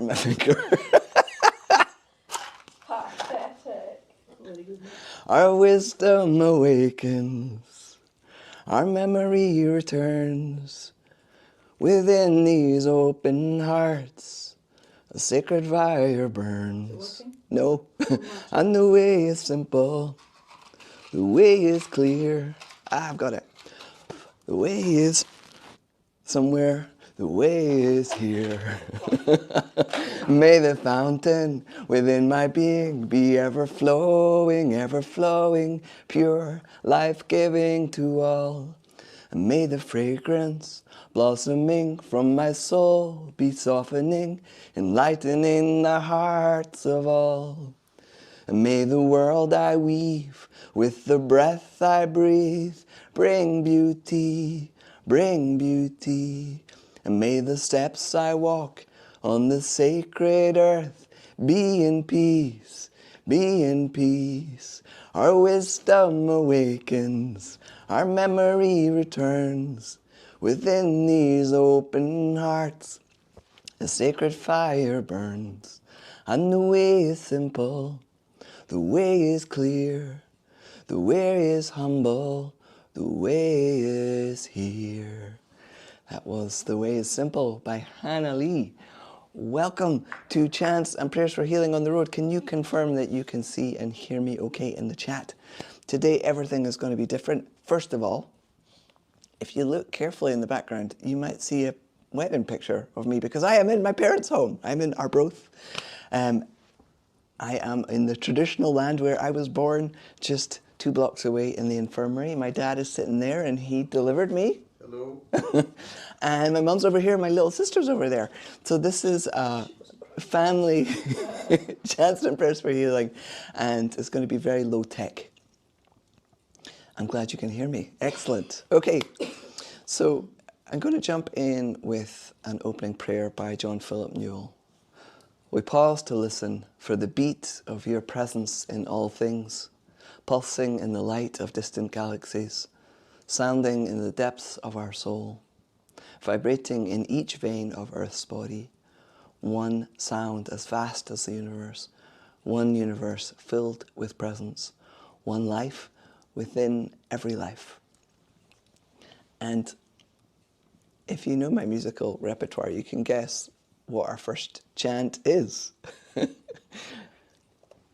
from my finger. Pathetic. Really good. Our wisdom awakens, our memory returns. Within these open hearts, a sacred fire burns. No, and the way is simple, the way is clear. I've got it. The way is somewhere, the way is here. May the fountain within my being be ever flowing, pure, life-giving to all. And may the fragrance blossoming from my soul be softening, enlightening the hearts of all. And may the world I weave with the breath I breathe bring beauty, bring beauty. And may the steps I walk on the sacred earth be in peace, be in peace. Our wisdom awakens, our memory returns. Within these open hearts, a sacred fire burns. And the way is simple, the way is clear, the way is humble, the way is here. That was The Way is Simple by Hannah Lee. Welcome to Chants and Prayers for Healing on the Road. Can you confirm that you can see and hear me okay in the chat? Today everything is going to be different. First of all, if you look carefully in the background, you might see a wedding picture of me because I am in my parents' home. I'm in Arbroath. I am in the traditional land where I was born, just 2 blocks away in the infirmary. My dad is sitting there and he delivered me. Hello. And my mum's over here, my little sister's over there. So this is family Chants and Prayers for Healing, and it's going to be very low tech. I'm glad you can hear me. Excellent. Okay, so I'm going to jump in with an opening prayer by John Philip Newell. We pause to listen for the beat of your presence in all things, pulsing in the light of distant galaxies, sounding in the depths of our soul, vibrating in each vein of Earth's body, one sound as vast as the universe, one universe filled with presence, one life within every life. And if you know my musical repertoire, you can guess what our first chant is.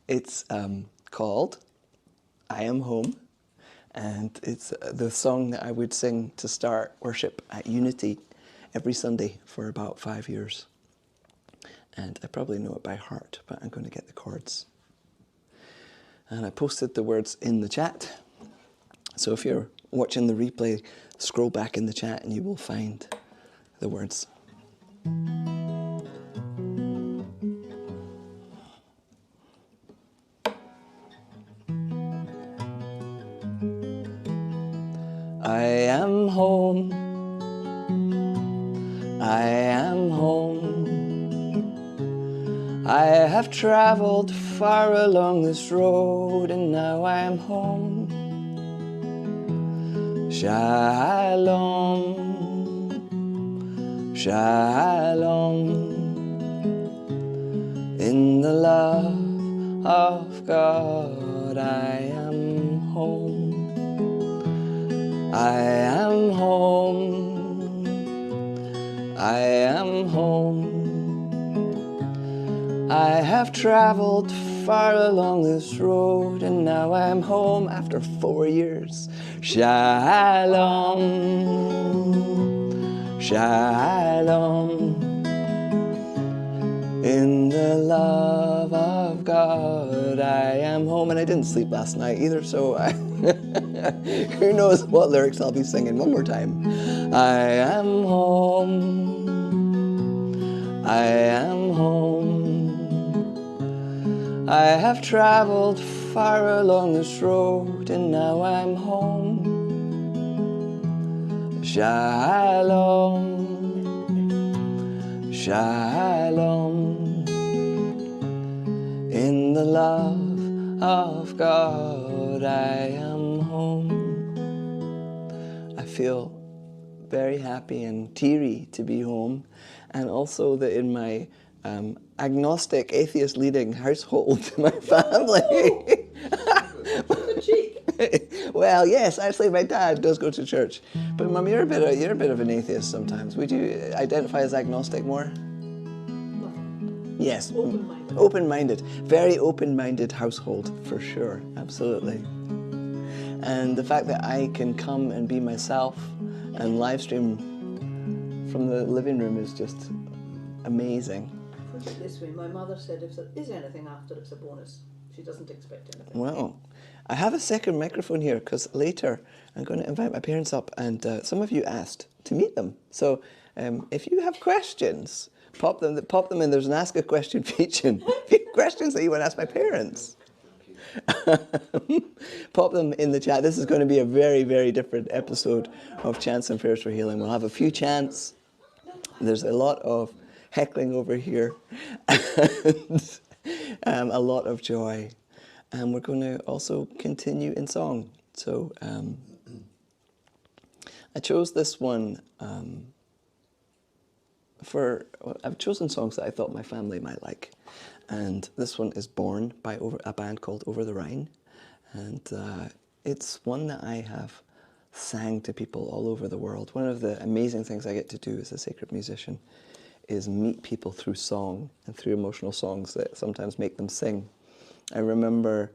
It's called I Am Home. And it's the song that I would sing to start worship at Unity every Sunday for about 5 years. And I probably know it by heart, but I'm going to get the chords. And I posted the words in the chat. So if you're watching the replay, scroll back in the chat and you will find the words. I am home, I am home. I have traveled far along this road and now I am home. Shalom, shalom. In the love of God I am home. I am home, I am home. I have traveled far along this road and now I'm home after 4 years. Shalom, shalom. In the love of God I am home. And I didn't sleep last night either, so who knows what lyrics I'll be singing. One more time. I am home, I am home. I have traveled far along this road and now I'm home. Shalom, shalom. In the love of God I am home. I feel very happy and teary to be home, and also that in my agnostic, atheist leading household in my family. The cheek. Well, yes, actually, my dad does go to church, but Mum, you're a bit of an atheist sometimes. Would you identify as agnostic more? Yes. Open-minded. Open-minded. Very open-minded household, for sure. Absolutely. And the fact that I can come and be myself and live stream from the living room is just amazing. Put it this way, my mother said if there is anything after, it's a bonus. She doesn't expect anything. Well, I have a second microphone here because later I'm going to invite my parents up, and some of you asked to meet them. So if you have questions, pop them in. There's an Ask a Question feature. Questions that you want to ask my parents. Pop them in the chat. This is going to be a very, very different episode of Chants and Prayers for Healing. We'll have a few chants. There's a lot of heckling over here and a lot of joy. And we're going to also continue in song. So I chose this one I've chosen songs that I thought my family might like. And this one is Born by a band called Over the Rhine. And it's one that I have sang to people all over the world. One of the amazing things I get to do as a sacred musician is meet people through song and through emotional songs that sometimes make them sing. I remember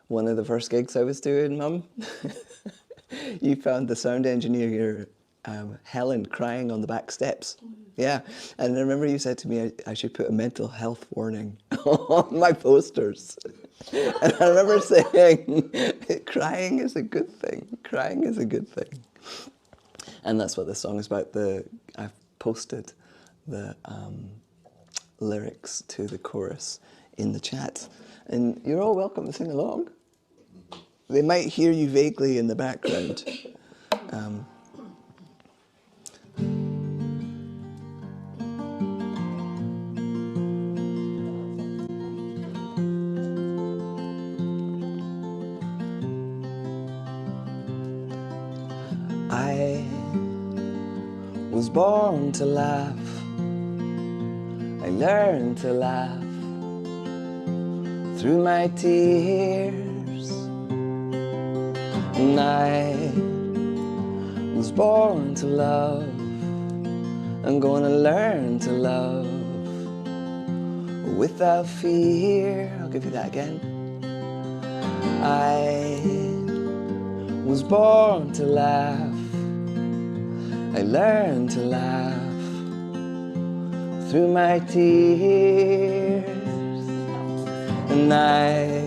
one of the first gigs I was doing, Mum. You found the sound engineer here, Helen, crying on the back steps. Yeah, and I remember you said to me I should put a mental health warning on my posters. And I remember saying, crying is a good thing. Crying is a good thing. And that's what this song is about. I've posted the lyrics to the chorus in the chat. And you're all welcome to sing along. They might hear you vaguely in the background. I was born to laugh. I learned to laugh through my tears. And I was born to love. I'm gonna learn to love without fear. I'll give you that again. I was born to laugh. I learned to laugh through my tears. And I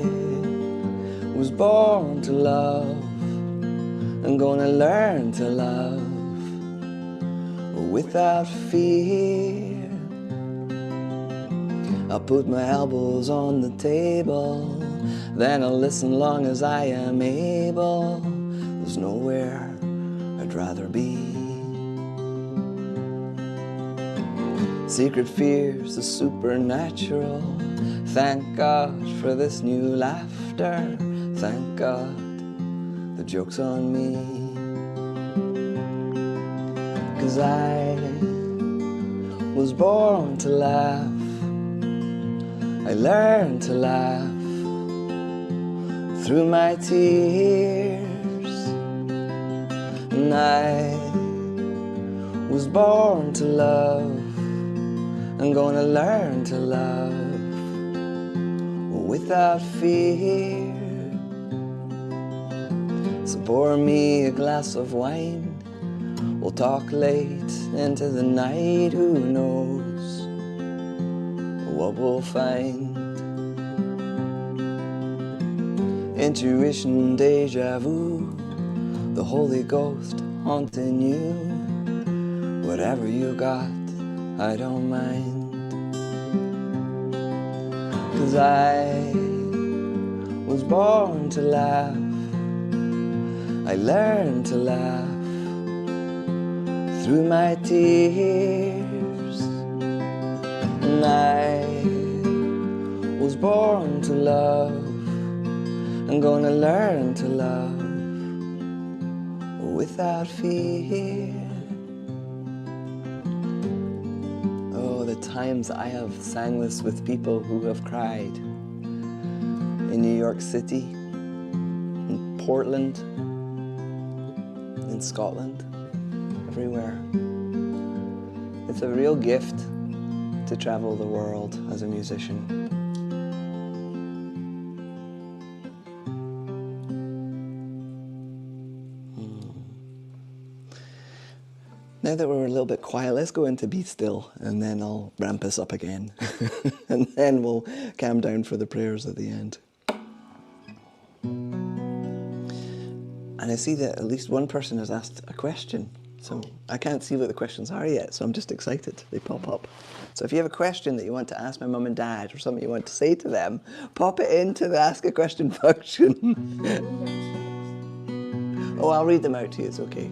was born to love. I'm gonna learn to love without fear. I'll put my elbows on the table, then I'll listen long as I am able. There's nowhere I'd rather be. Secret fears, the supernatural. Thank God for this new laughter. Thank God the joke's on me. 'Cause I was born to laugh. I learned to laugh through my tears. And I was born to love. I'm gonna learn to love without fear. So pour me a glass of wine. We'll talk late into the night. Who knows what we'll find? Intuition, deja vu, the Holy Ghost haunting you. Whatever you got, I don't mind. 'Cause I was born to laugh. I learned to laugh through my tears. And I was born to love. I'm gonna learn to love without fear. Oh, the times I have sang this with people who have cried. In New York City, in Portland, in Scotland, everywhere. It's a real gift to travel the world as a musician. Now that we're a little bit quiet, let's go into Be Still, and then I'll ramp us up again. And then we'll calm down for the prayers at the end. And I see that at least one person has asked a question. So I can't see what the questions are yet, so I'm just excited. They pop up. So if you have a question that you want to ask my mum and dad, or something you want to say to them, pop it into the Ask a Question function. Oh, I'll read them out to you, it's okay.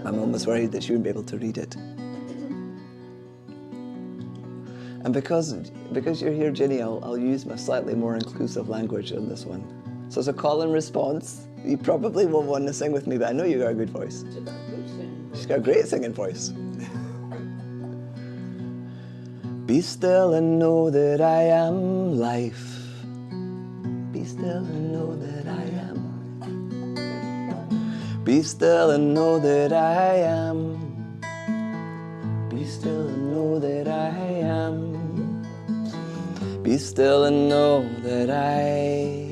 My mum was worried that she wouldn't be able to read it. And because you're here, Ginny, I'll use my slightly more inclusive language on this one. So as a call and response, you probably won't want to sing with me, but I know you've got a good voice. She's got a great singing voice. Be still and know that I am life. Be still and know that I am. Be still and know that I am. Be still and know that I am. Be still and know that I.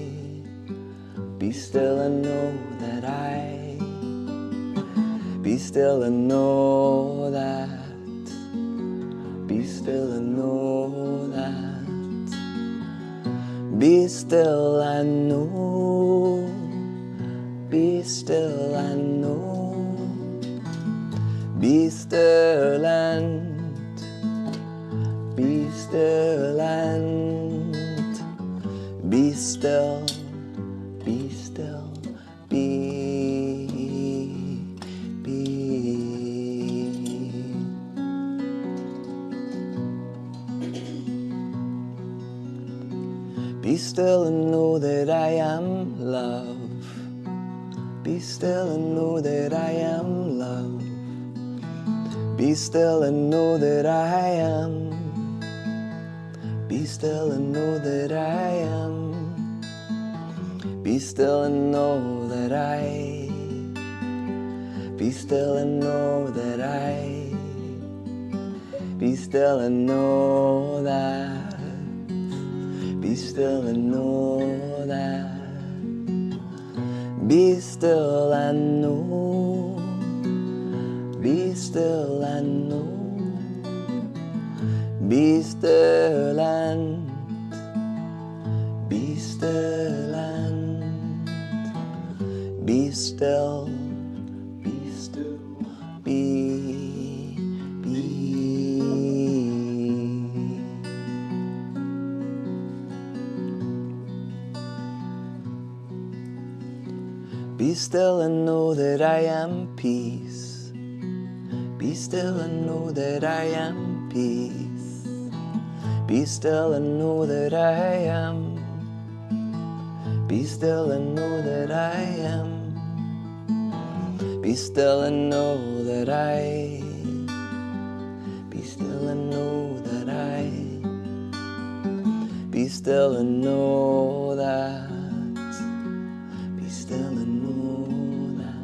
Be still and know that I. Be still and know that. Be still and know that. Be still and know. Be still and know. Be still and. Be still and. Be still. Be still. Be. Be still and know that I am love. Be still and know that I am love. Be still and know that I am. Be still and know that I am. Be still and know that I. Be still and know that I. Be still and know that. Be still and know that. Be still and know. Be still and know. Be still and. Be still and. Be still. Be still. Be. Be still and know that I am peace. Be still and know that I am peace. Be still and know that I am. Be still and know that I am. Be still and know that I. Be still and know that I. Be still and know that. Be still and know that.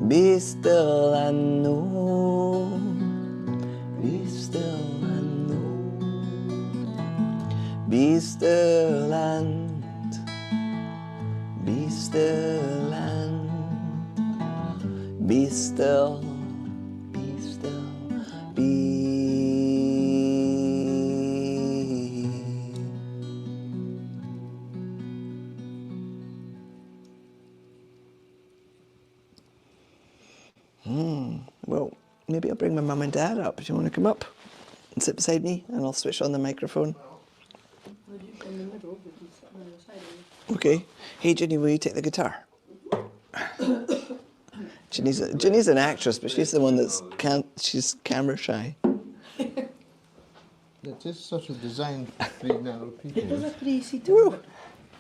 Be still and know. Be still and know. Be still and. Be still and. Be still. Be still. Be. Well, maybe I'll bring my mum and dad up. Do you want to come up and sit beside me, and I'll switch on the microphone? In the middle, but you sit on the side of you. Okay. Hey, Ginny, will you take the guitar? Ginny's an actress, but she's the one she's camera shy. It is such a design for three narrow people. It was a three-seater, but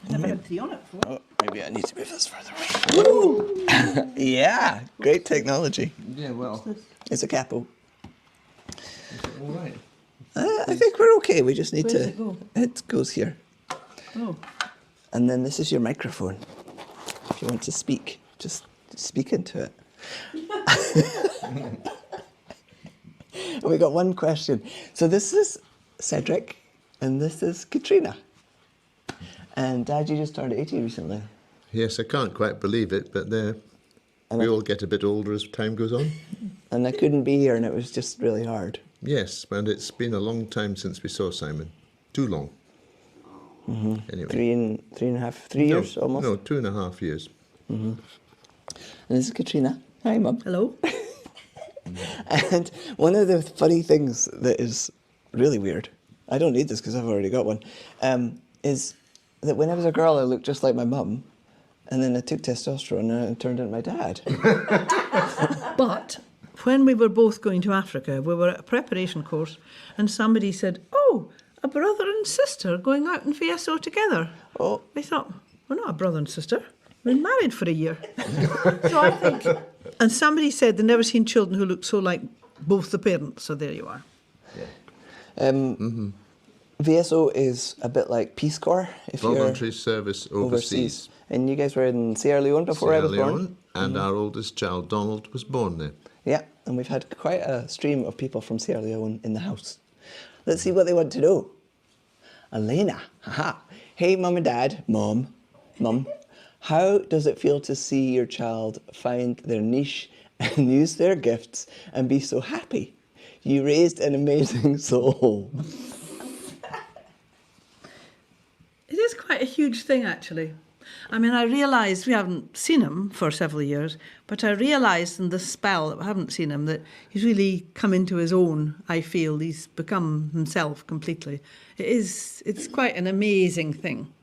I've never had three on it before. Oh, maybe I need to move this further away. Yeah, great technology. Yeah, well, What's this? It's a capo. Is it all right? I think we're okay. We just need Where to. does it go? It goes here. Oh. And then this is your microphone. If you want to speak, just speak into it. And we got one question. So this is Cedric, and this is Katrina. And Dad, you just turned 80 recently. Yes, I can't quite believe it, but we all get a bit older as time goes on. And I couldn't be here, and it was just really hard. Yes, and it's been a long time since we saw Simon. Too long. Mm-hmm. Anyway. 3 years almost. No, 2.5 years. Mm-hmm. And this is Katrina. Hi, Mum. Hello. And one of the funny things that is really weird, I don't need this because I've already got one, is that when I was a girl, I looked just like my mum, and then I took testosterone and it turned into my dad. But when we were both going to Africa, we were at a preparation course, and somebody said, "Oh, a brother and sister going out in VSO together." Oh. We thought, we're not a brother and sister. We've been married for a year. So I think... And somebody said they've never seen children who look so like both the parents. So there you are. VSO is a bit like Peace Corps. If Voluntary you're service overseas. And you guys were in Sierra Leone before I was born. Leone, and our oldest child, Donald, was born there. Yeah, and we've had quite a stream of people from Sierra Leone in the house. Let's see what they want to know. Elena, haha. Hey, Mum and Dad, Mum, how does it feel to see your child find their niche and use their gifts and be so happy? You raised an amazing soul. It is quite a huge thing, actually. I mean, I realised we haven't seen him for several years, but I realised in the spell that we haven't seen him that he's really come into his own, I feel. He's become himself completely. It's quite an amazing thing.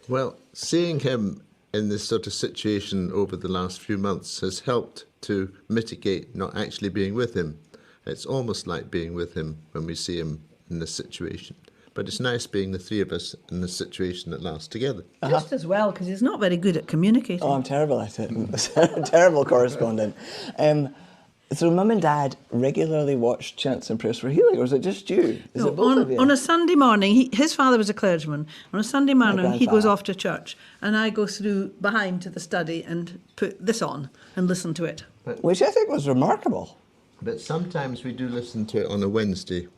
Well, seeing him in this sort of situation over the last few months has helped to mitigate not actually being with him. It's almost like being with him when we see him in this situation. But it's nice being the three of us in this situation at last together. Just as well, because he's not very good at communicating. Oh, I'm terrible at it. Terrible correspondent. So Mum and Dad regularly watch Chants and Prayers for Healing, or is it just you? Is it both of you? On a Sunday morning, his father was a clergyman. On a Sunday morning, he goes off to church, and I go through behind to the study and put this on and listen to it. Which I think was remarkable. But sometimes we do listen to it on a Wednesday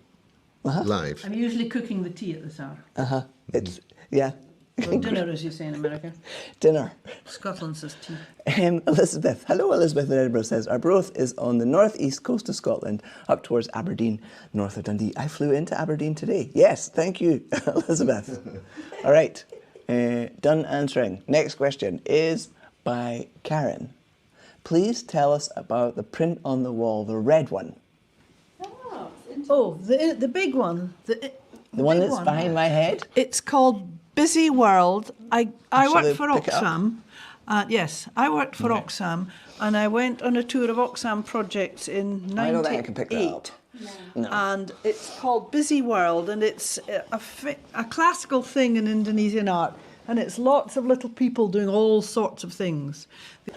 live. I'm usually cooking the tea at this hour. It's, yeah. Or dinner, as you say in America. Dinner. Scotland says tea. Elizabeth. Hello, Elizabeth in Edinburgh says, our broth is on the northeast coast of Scotland, up towards Aberdeen, north of Dundee. I flew into Aberdeen today. Yes, thank you, Elizabeth. All right, done answering. Next question is by Karen. Please tell us about the print on the wall, the red one. Oh, the big one. The one that's behind my head? It's called Busy World. I worked for pick it up? Oxfam. Yes, I worked for Oxfam, and I went on a tour of Oxfam projects in '98. I don't think I can pick that up. No. And it's called Busy World, and it's a classical thing in Indonesian art, and it's lots of little people doing all sorts of things.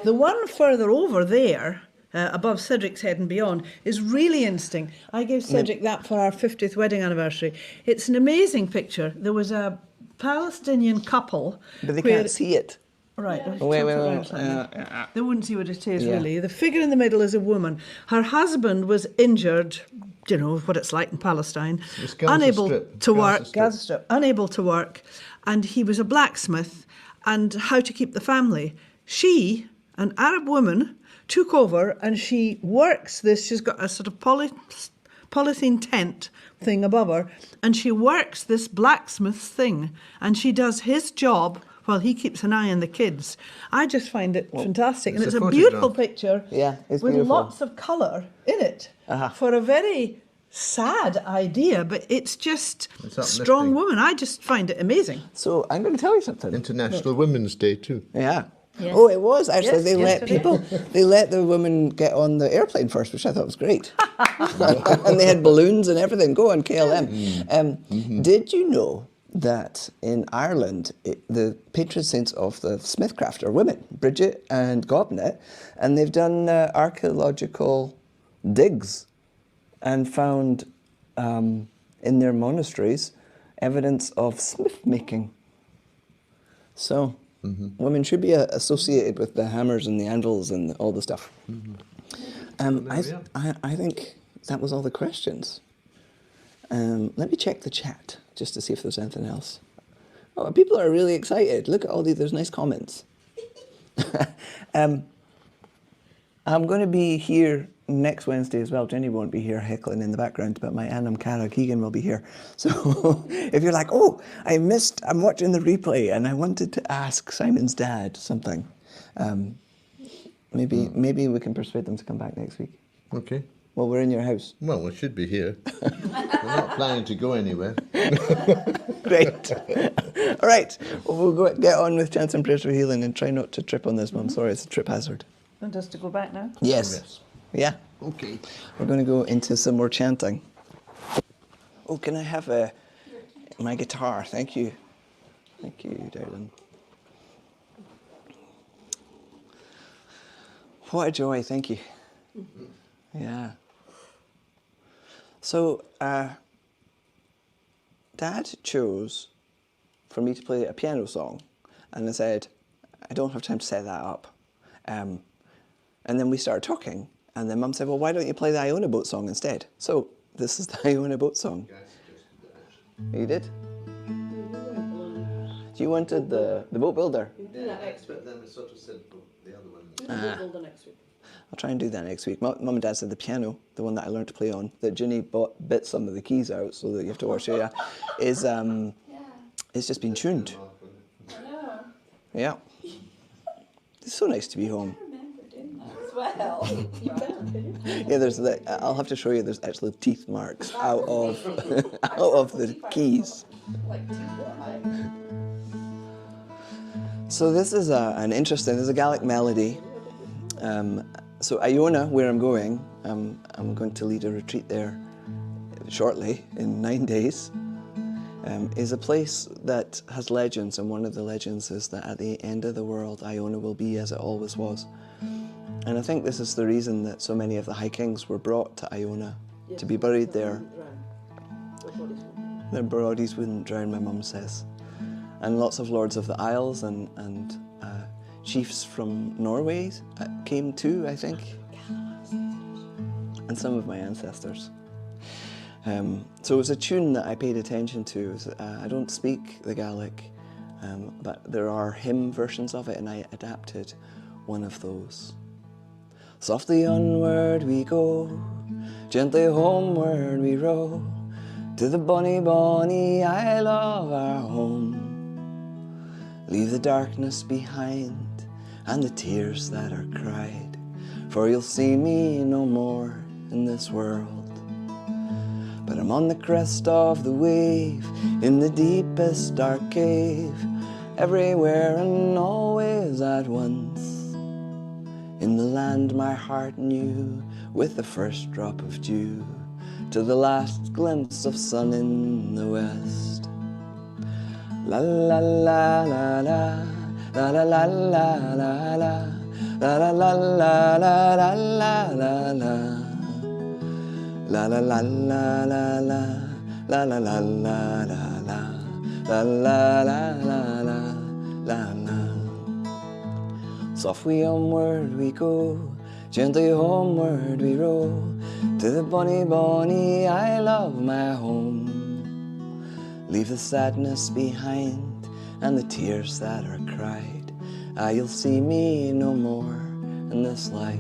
The one further over there, above Cedric's head and beyond, is really interesting. I gave Cedric that for our 50th wedding anniversary. It's an amazing picture. There was a Palestinian couple. But they can't see it. Right. Wait. They wouldn't see what it is, really. The figure in the middle is a woman. Her husband was injured, you know, what it's like in Palestine, unable to work, Gaza Strip, unable to work, and he was a blacksmith, and how to keep the family. She, an Arab woman, took over, and she works this, she's got a sort of polythene tent thing above her, and she works this blacksmith's thing, and she does his job while he keeps an eye on the kids. I just find it fantastic. And it's a beautiful picture with beautiful. Lots of colour in it for a very sad idea, but it's just a strong woman. I just find it amazing. So I'm going to tell you something. International Women's Day too. Yeah. Yes. Oh, it was actually. Yes, they let people. They let the women get on the airplane first, which I thought was great. And they had balloons and everything. Go on KLM. Did you know that in Ireland, the patron saints of the smithcraft are women, Bridget and Gobnet, and they've done archaeological digs and found in their monasteries evidence of smith making. So women should be associated with the hammers and the anvils and all the stuff. I think that was all the questions. Let me check the chat just to see if there's anything else. Oh, people are really excited. Look at all these, there's nice comments. I'm going to be here next Wednesday as well. Jenny won't be here heckling in the background, but my Annam Cara Keegan will be here. So if you're like, oh, I'm watching the replay and I wanted to ask Simon's dad something, maybe we can persuade them to come back next week. Okay. Well, we're in your house. Well, we should be here. We're not planning to go anywhere. Great. All right. Well, we'll get on with Chants and Prayers for Healing and try not to trip on this one. Sorry, it's a trip hazard. Want us to go back now? Yes. Yeah. Okay. We're going to go into some more chanting. Oh, can I have my guitar? Thank you. Thank you, darling. What a joy. Thank you. Yeah. So, Dad chose for me to play a piano song, and I said, I don't have time to set that up. And then we started talking, and then Mum said, well, why don't you play the Iona Boat song instead? So, this is the Iona Boat song. You did? You wanted the boat builder? Do that next week. Then we sort of said the other one. Boat builder next week. I'll try and do that next week. Mum and Dad said the piano, the one that I learned to play on, that Ginny bit some of the keys out so that you have to watch it, is it's just been tuned. I know. Yeah. It's so nice to be home. I remember doing that as well. You can. Yeah, there's I'll have to show you. There's actually teeth marks out of out of the keys. Like, why? So this is an interesting. There's a Gaelic melody. So Iona, where I'm going to lead a retreat there shortly in 9 days. Is a place that has legends, and one of the legends is that at the end of the world, Iona will be as it always was. And I think this is the reason that so many of the High Kings were brought to Iona to be buried there. Their bodies wouldn't drown, my mum says. And lots of lords of the Isles and chiefs from Norway came too, I think. And some of my ancestors. So it was a tune that I paid attention to. I don't speak the Gaelic, but there are hymn versions of it, and I adapted one of those. Softly onward we go, gently homeward we row, to the bonny, bonny isle of our home. Leave the darkness behind, and the tears that are cried, for you'll see me no more in this world. But I'm on the crest of the wave, in the deepest dark cave, everywhere and always at once. In the land my heart knew, with the first drop of dew, to the last glimpse of sun in the west. La la la la la, la la la la la la, la la la la la la la la. La la la la la la, la la la la la la, la la la la la, la la. Softly onward we go, gently homeward we row, to the bonny, bonny isle of my home. Leave the sadness behind, and the tears that are cried, you'll see me no more in this life.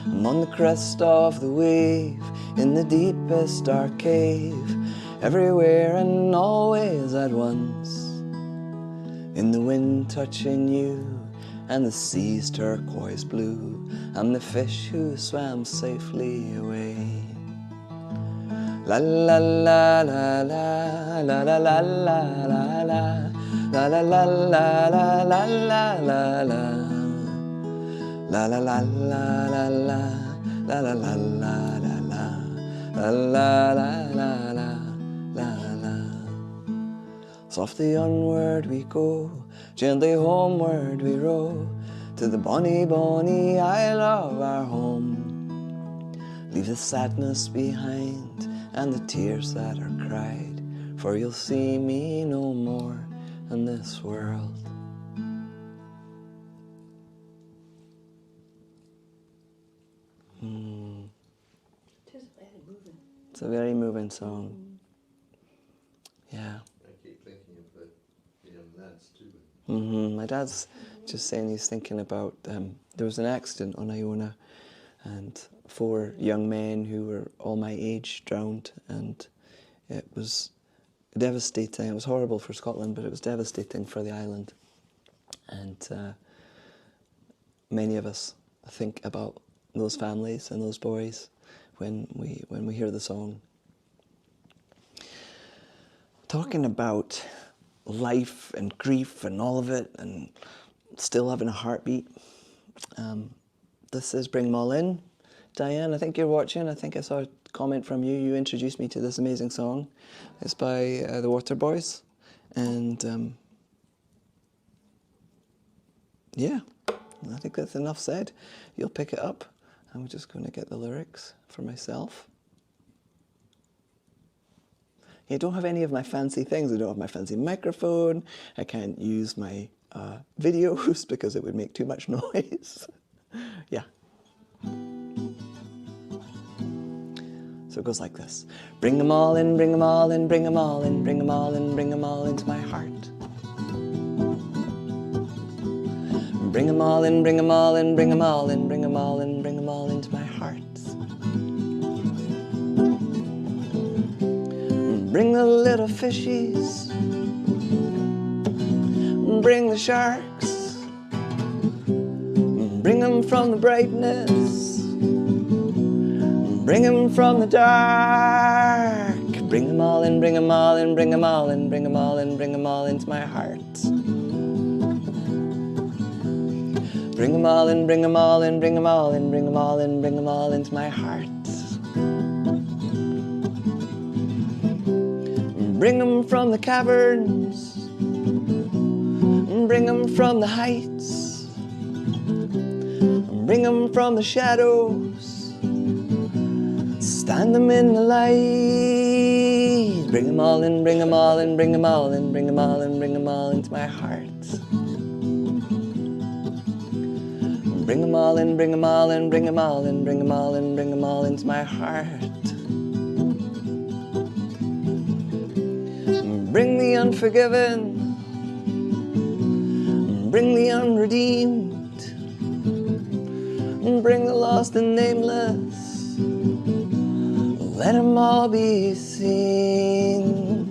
I'm on the crest of the wave, in the deepest dark cave, everywhere and always at once. In the wind touching you, and the sea's turquoise blue, I'm the fish who swam safely away. La la la la la, la la la la la la, la la la la la la la la la. La la la la la la, la la la la la la, la la la la la, la la. Softly onward we go, gently homeward we row, to the bonny, bonny isle of our home. Leave the sadness behind and the tears that are cried, for you'll see me no more in this world. It is very moving. It's a very moving song. Yeah. I keep thinking of the young lads too. My dad's just saying he's thinking about, there was an accident on Iona and 4 young men who were all my age drowned, and it was devastating. It was horrible for Scotland, but it was devastating for the island. And many of us think about those families and those boys when we hear the song. Talking about life and grief and all of it, and still having a heartbeat. This is Bring 'Em All In. Diane, I think you're watching. I think I saw a comment from you. You introduced me to this amazing song. It's by the Waterboys. And yeah, I think that's enough said. You'll pick it up. I'm just going to get the lyrics for myself. I don't have any of my fancy things. I don't have my fancy microphone. I can't use my videos because it would make too much noise. Yeah. So it goes like this. Bring 'em all in, bring 'em all in, bring 'em all in, bring 'em all in, bring 'em all into my heart. Bring 'em all in, bring 'em all in, bring 'em all in, bring 'em all in, bring 'em all into my heart. Bring the little fishies, bring the sharks, bring them from the brightness, bring them from the dark. Bring them all in, bring them all in, bring them all in, bring them all in, bring them all into my heart. Bring them all in, bring them all in, bring them all in, bring them all in, bring them all into my heart. Bring them from the caverns, bring them from the heights, bring them from the shadows, stand them in the light. Bring them all in, bring them all in, bring them all in, bring them all in, bring them all into my heart. Bring them all in, bring them all in, bring them all in, bring them all in, bring them all into my heart. Bring the unforgiven, bring the unredeemed, bring the lost and nameless, let them all be seen.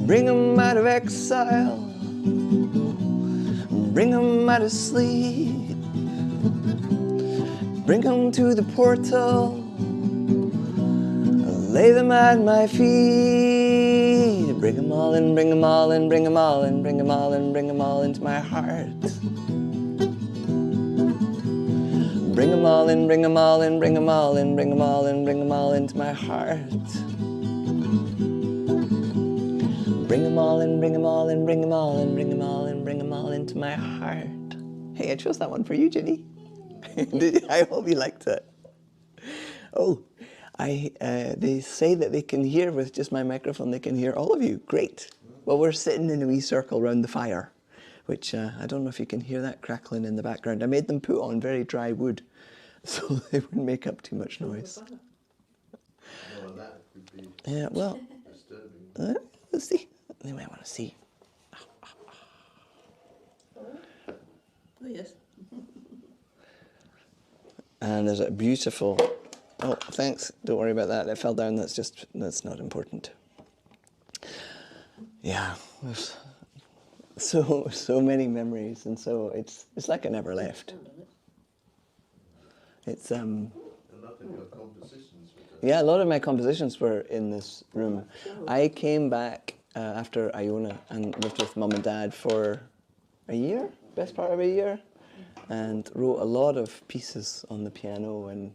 Bring them out of exile, bring them out of sleep, bring them to the portal, lay them at my feet. Bring them all in, bring them all in, bring them all in, bring them all in, bring them all into my heart. Bring them all in, bring them all in, bring them all in, bring them all in, bring them all into my heart. Bring them all in, bring them all in, bring them all in, bring them all in, bring them all into my heart. Hey, I chose that one for you, Ginny. I hope you liked it. Oh, they say that they can hear with just my microphone, they can hear all of you. Great. Well, we're sitting in a wee circle around the fire, which I don't know if you can hear that crackling in the background. I made them put on very dry wood so they wouldn't make up too much noise. Well, that would be Yeah, well, disturbing. let's see. They might want to see. Oh, yes. And there's a beautiful, oh, thanks, don't worry about that. It fell down, that's not important. Yeah, there's so many memories, and so it's like I never left. It's A lot of your compositions were yeah, a lot of my compositions were in this room. I came back after Iona and lived with Mum and Dad for a year, best part of a year, and wrote a lot of pieces on the piano. And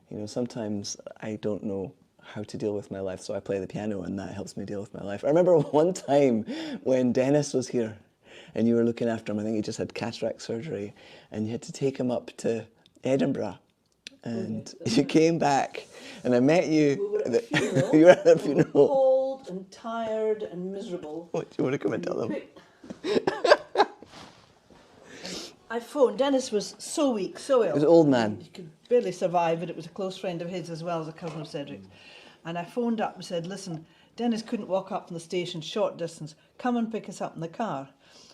you know, sometimes I don't know how to deal with my life. So I play the piano and that helps me deal with my life. I remember one time when Dennis was here and you were looking after him. I think he just had cataract surgery and you had to take him up to Edinburgh. And you came back and I met you. We were at a funeral. You were at a We were funeral. cold and tired and miserable. What, do you want to come and tell them? I phoned. Dennis was so weak, so ill. He was an old man. He could barely survive, and it was a close friend of his as well as a cousin of Cedric's. And I phoned up and said, listen, Dennis couldn't walk up from the station short distance. Come and pick us up in the car.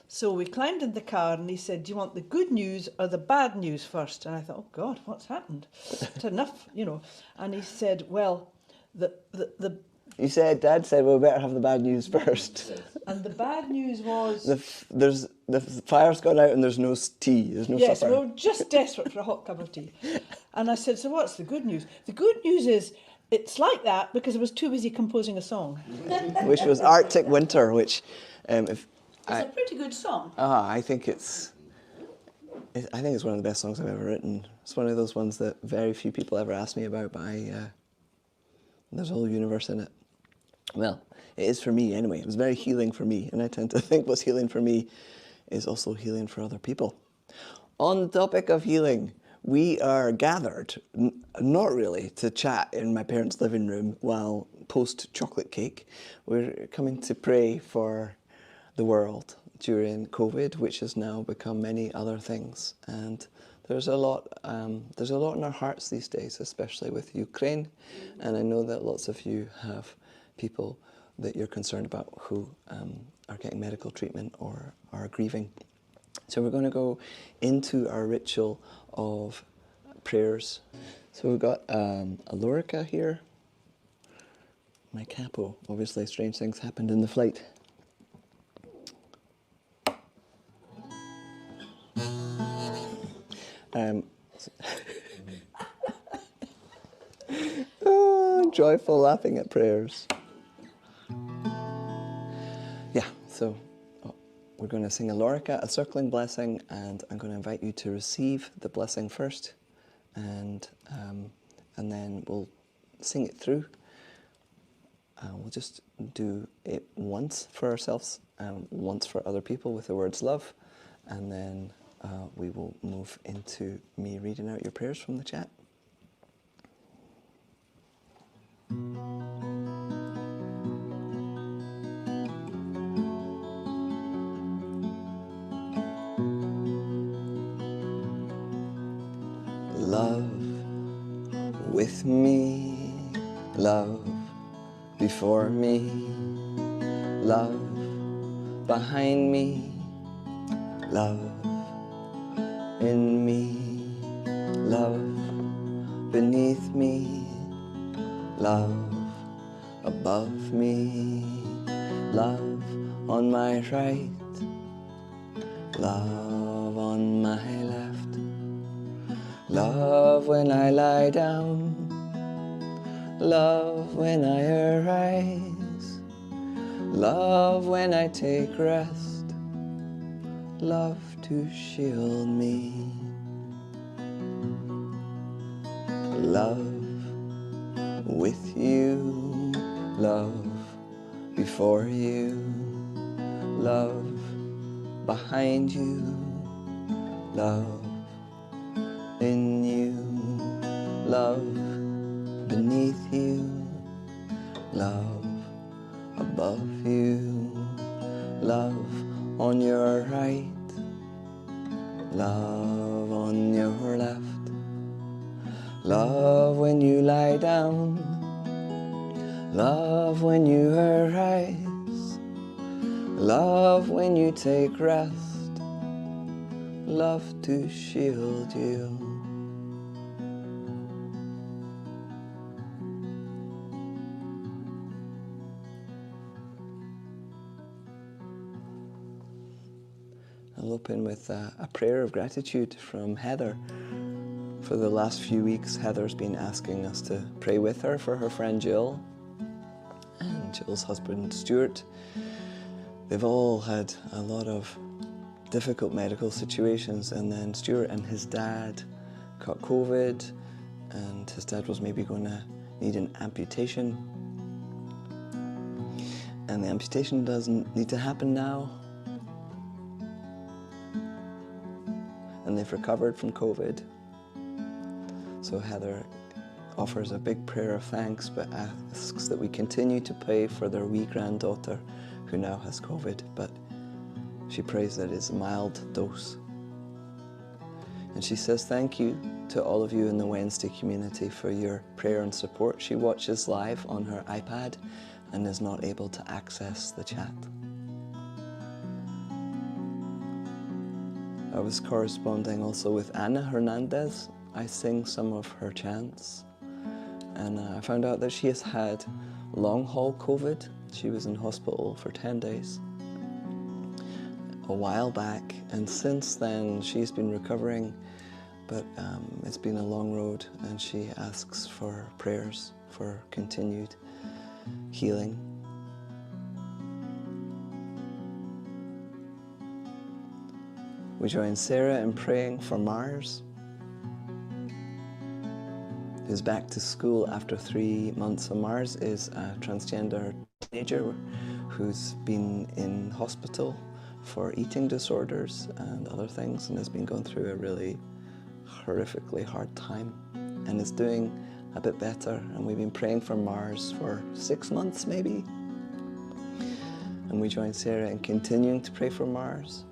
So we climbed in the car and he said, do you want the good news or the bad news first? And I thought, oh God, what's happened? It's enough, you know. And he said, well, You said, Dad said, well, we better have the bad news first. and the bad news was... The fire's gone out and there's no tea, there's no yes, supper. we were just desperate for a hot cup of tea. And I said, so what's the good news? The good news is it's like that because I was too busy composing a song. Which was Arctic Winter, which... It's a pretty good song. I think it's one of the best songs I've ever written. It's one of those ones that very few people ever ask me about, but there's a whole universe in it. Well, it is for me anyway. It was very healing for me, and I tend to think what's healing for me is also healing for other people. On the topic of healing, we are gathered, not really to chat in my parents' living room while post-chocolate cake. We're coming to pray for the world during COVID, which has now become many other things. And there's a lot in our hearts these days, especially with Ukraine. And I know that lots of you have people that you're concerned about who are getting medical treatment or are grieving. So we're going to go into our ritual of prayers. So we've got a lorica here. My capo. Obviously, strange things happened in the flight. Joyful laughing at prayers. Yeah, so we're going to sing a lorica, a circling blessing, and I'm going to invite you to receive the blessing first, and then we'll sing it through. We'll just do it once for ourselves, once for other people with the words love, and then we will move into me reading out your prayers from the chat. Love with me, love before me, love behind me, love in me, love beneath me, love above me, love on my right, love on my left, love when I lie down, love when I arise, love when I take rest, love to shield me, love with you, love before you, love behind you, love in you, love beneath you, love above you, love on your right, love on your left, love when you lie down, love when you arise, love when you take rest, love to shield you. I'll open with a prayer of gratitude from Heather. For the last few weeks, Heather's been asking us to pray with her for her friend Jill and Jill's husband Stuart. They've all had a lot of difficult medical situations, and then Stuart and his dad caught COVID, and his dad was maybe going to need an amputation. And the amputation doesn't need to happen now. And they've recovered from COVID. So Heather offers a big prayer of thanks, but asks that we continue to pray for their wee granddaughter who now has COVID, but she prays that it's a mild dose. And she says thank you to all of you in the Wednesday community for your prayer and support. She watches live on her iPad and is not able to access the chat. I was corresponding also with Anna Hernandez. I sing some of her chants, and I found out that she has had long-haul COVID. She was in hospital for 10 days a while back, and since then she's been recovering, but it's been a long road, and she asks for prayers for continued healing. We join Sarah in praying for Mars, who's back to school after 3 months. So Mars is a transgender teenager who's been in hospital for eating disorders and other things, and has been going through a really horrifically hard time, and is doing a bit better. And we've been praying for Mars for 6 months maybe. And we join Sarah in continuing to pray for Mars.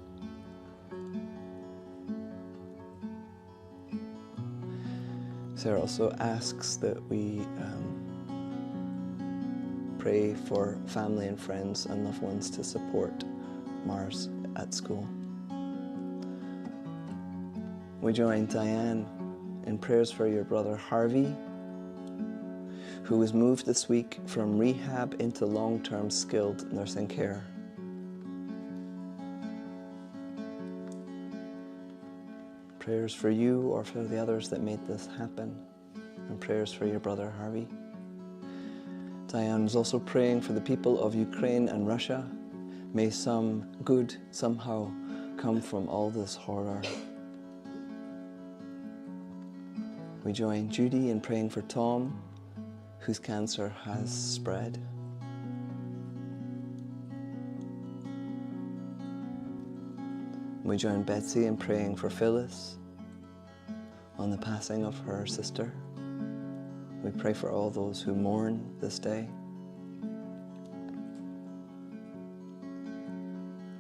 Sarah also asks that we pray for family and friends and loved ones to support Mars at school. We join Diane in prayers for your brother Harvey, who was moved this week from rehab into long-term skilled nursing care. Prayers for you or for the others that made this happen, and prayers for your brother Harvey. Diane is also praying for the people of Ukraine and Russia. May some good somehow come from all this horror. We join Judy in praying for Tom, whose cancer has spread. We join Betsy in praying for Phyllis on the passing of her sister. We pray for all those who mourn this day.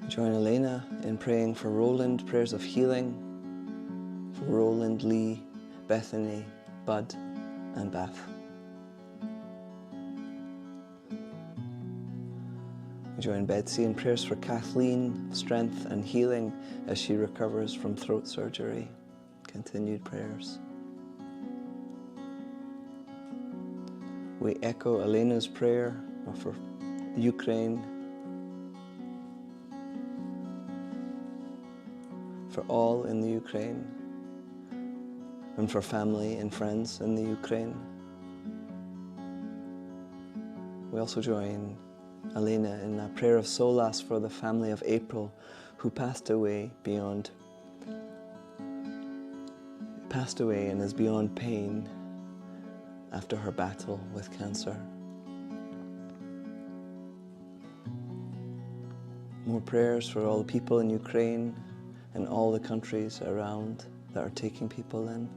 We join Elena in praying for Roland, prayers of healing for Roland, Lee, Bethany, Bud, and Beth. We join Betsy in prayers for Kathleen, strength and healing as she recovers from throat surgery. Continued prayers. We echo Elena's prayer for Ukraine, for all in the Ukraine, and for family and friends in the Ukraine. We also join Elena in a prayer of solace for the family of April, who passed away and is beyond pain after her battle with cancer. More prayers for all the people in Ukraine and all the countries around that are taking people in.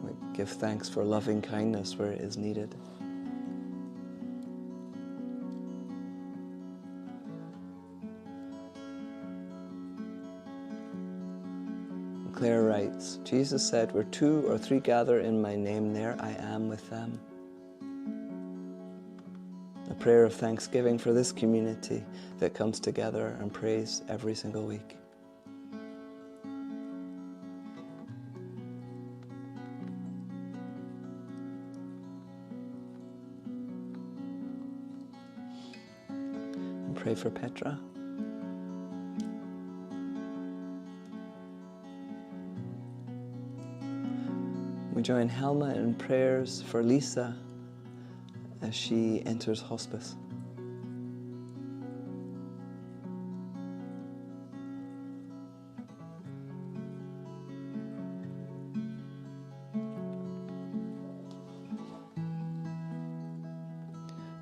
We give thanks for loving kindness where it is needed. Claire writes, Jesus said, where 2 or 3 gather in my name, there I am with them. A prayer of thanksgiving for this community that comes together and prays every single week. And pray for Petra. We join Helma in prayers for Lisa as she enters hospice.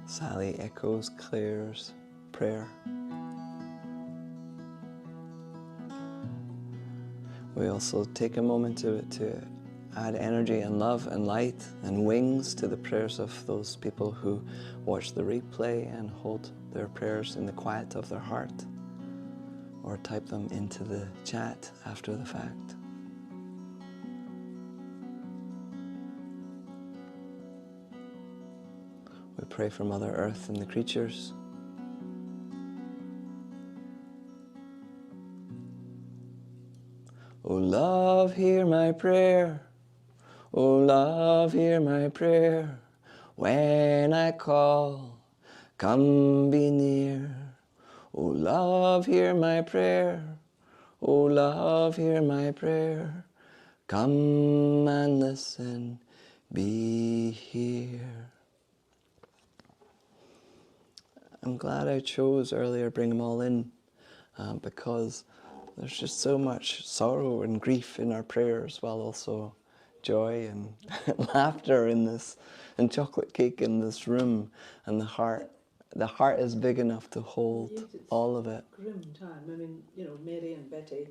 Sally echoes Claire's prayer. We also take a moment to add energy and love and light and wings to the prayers of those people who watch the replay and hold their prayers in the quiet of their heart, or type them into the chat after the fact. We pray for Mother Earth and the creatures. Oh love, hear my prayer. Oh love, hear my prayer. When I call, come be near. Oh love, hear my prayer. Oh love, hear my prayer. Come and listen, be here. I'm glad I chose earlier Bring Them All In, because there's just so much sorrow and grief in our prayers, while also joy and laughter in this, and chocolate cake in this room, and the heart is big enough to hold all of it. Grim time. I mean, you know, Mary and Betty,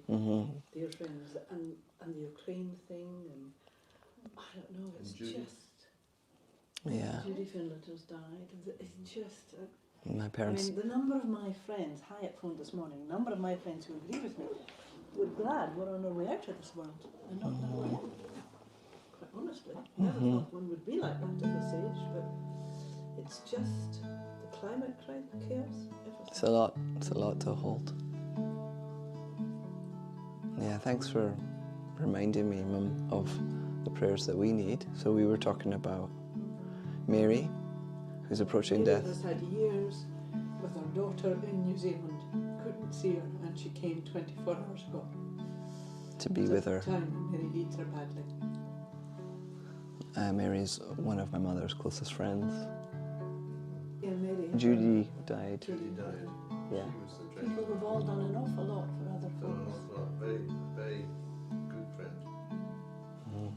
dear friends, and the Ukraine thing, and I don't know, it's just... Yeah. Judy Finletter's died. It's just... My parents... I mean, the number of my friends, Hyatt phoned this morning, the number of my friends who agree with me, were glad we're on our way out of this world, and not that way. Quite honestly, never thought one would be like that at this age, but it's just the climate chaos, everything. It's a lot to hold. Yeah, thanks for reminding me, Mum, of the prayers that we need. So we were talking about Mary, who's approaching Mary death. has had years with her daughter in New Zealand, couldn't see her, and she came 24 hours ago. To be with her. Time Mary needs her badly. Mary's one of my mother's closest friends. Yeah, Mary. Judy died. Judy died. Yeah. She was the People have all done an awful lot for other Done an folks. awful lot. Very, very good friend.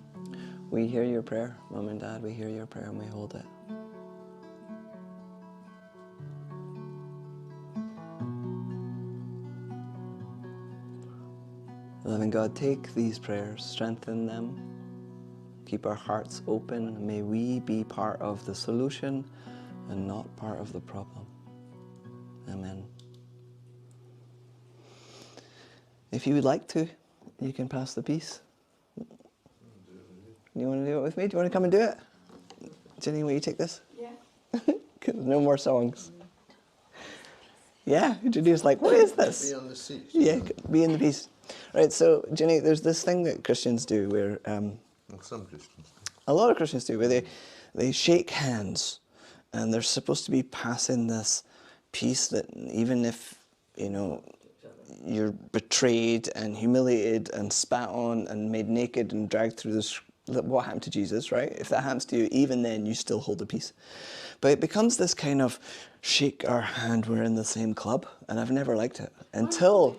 We hear your prayer, Mum and Dad. We hear your prayer and we hold it. Loving God, take these prayers, strengthen them, keep our hearts open. May we be part of the solution and not part of the problem. Amen. If you would like to, you can pass the peace. You want to do it with me? Do you want to come and do it? Jenny, will you take this? Yeah. No more songs. Yeah, Judy's like, what is this? Be on the seat. Yeah, be in the peace. Right, so Jenny, there's this thing that Christians do where, Well, some Christians. a lot of Christians do, where they shake hands, and they're supposed to be passing this peace that even if, you know, you're betrayed and humiliated and spat on and made naked and dragged through this, what happened to Jesus, right? If that happens to you, even then you still hold the peace. But it becomes this kind of shake our hand, we're in the same club, and I've never liked it until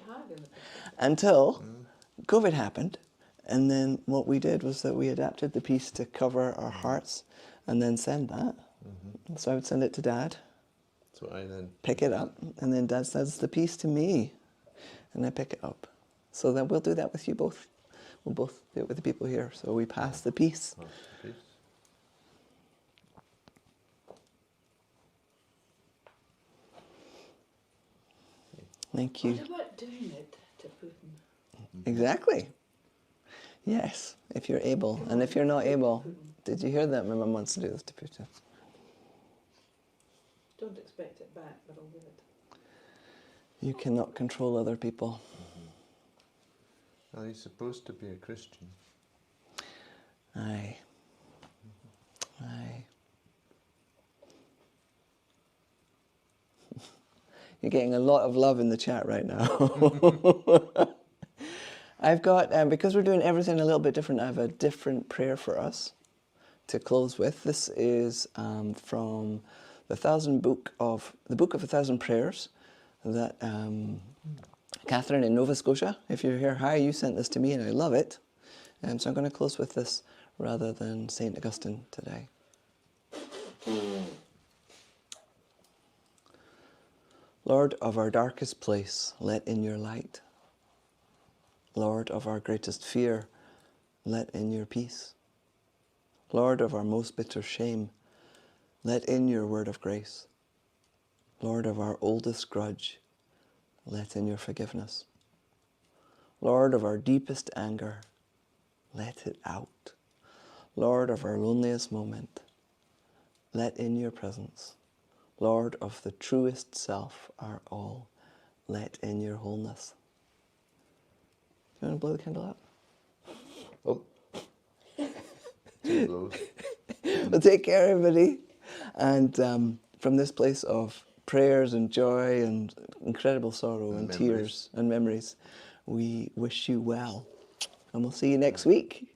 COVID happened. And then what we did was that we adapted the peace to cover our hearts and then send that. So I would send it to Dad, So I then pick it up, and then Dad sends the peace to me, and I pick it up. So then we'll do that with you both. We'll both do it with the people here. So we pass the peace. pass the peace. Thank you. What about doing it to Putin? Exactly. Yes, if you're able. And if you're not able, did you hear that? My mum wants to do this to Putin. Don't expect it back, but I'll give it. You cannot control other people. Well, he's supposed to be a Christian. Aye. Aye. You're getting a lot of love in the chat right now. I've got, because we're doing everything a little bit different, I have a different prayer for us to close with. This is from the Book of a Thousand Prayers that Catherine in Nova Scotia, if you're here, hi, you sent this to me and I love it. So I'm going to close with this rather than St. Augustine today. Lord of our darkest place, let in your light. Lord of our greatest fear, let in your peace. Lord of our most bitter shame, let in your word of grace. Lord of our oldest grudge, let in your forgiveness. Lord of our deepest anger, let it out. Lord of our loneliest moment, let in your presence. Lord of the truest self, our all, let in your wholeness. Do you want to blow the candle out? Oh, two blows. Well, take care, everybody. And from this place of prayers and joy and incredible sorrow and Memories. tears and memories, we wish you well. And we'll see you next week.